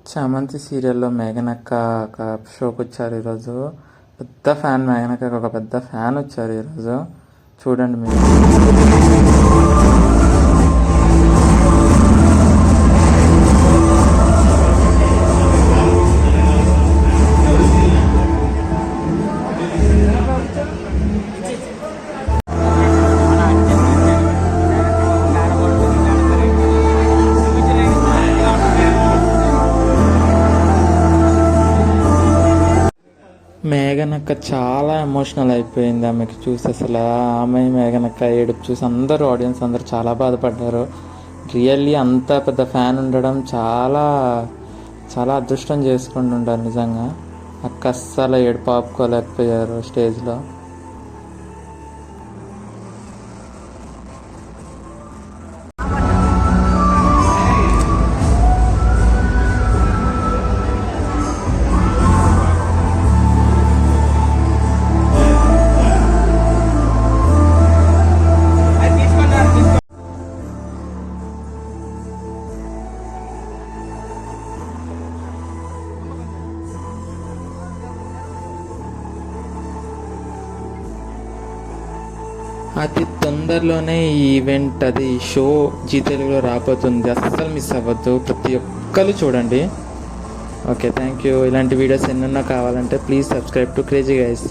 చామంతి సీరియల్లో మేఘనక్క ఒక షోకి వచ్చారు ఈరోజు. పెద్ద ఫ్యాన్, మేఘనక్కకి ఒక పెద్ద ఫ్యాన్ వచ్చారు ఈరోజు. చూడండి మీరు. మేఘనక్క చాలా ఎమోషనల్ అయిపోయింది ఆమెకి చూసి. అసలు ఆమె మేఘనక్క ఏడుపు చూసి ఆడియన్స్ అందరూ చాలా బాధపడ్డారు. రియల్లీ అంత పెద్ద ఫ్యాన్ ఉండడం చాలా చాలా అదృష్టం చేసుకుని ఉండాలి నిజంగా. అక్క అస్సలు ఏడుపు ఆపుకోలేకపోయారు స్టేజ్లో. అతి తొందరలోనే ఈ ఈవెంట్, అది షో జీ తెలుగులో రాబోతుంది. అస్సలు మిస్ అవ్వద్దు, ప్రతి ఒక్కరు చూడండి. Okay, thank you. ఇలాంటి వీడియోస్ ఎన్నెన్నో కావాలంటే please subscribe to crazy guys.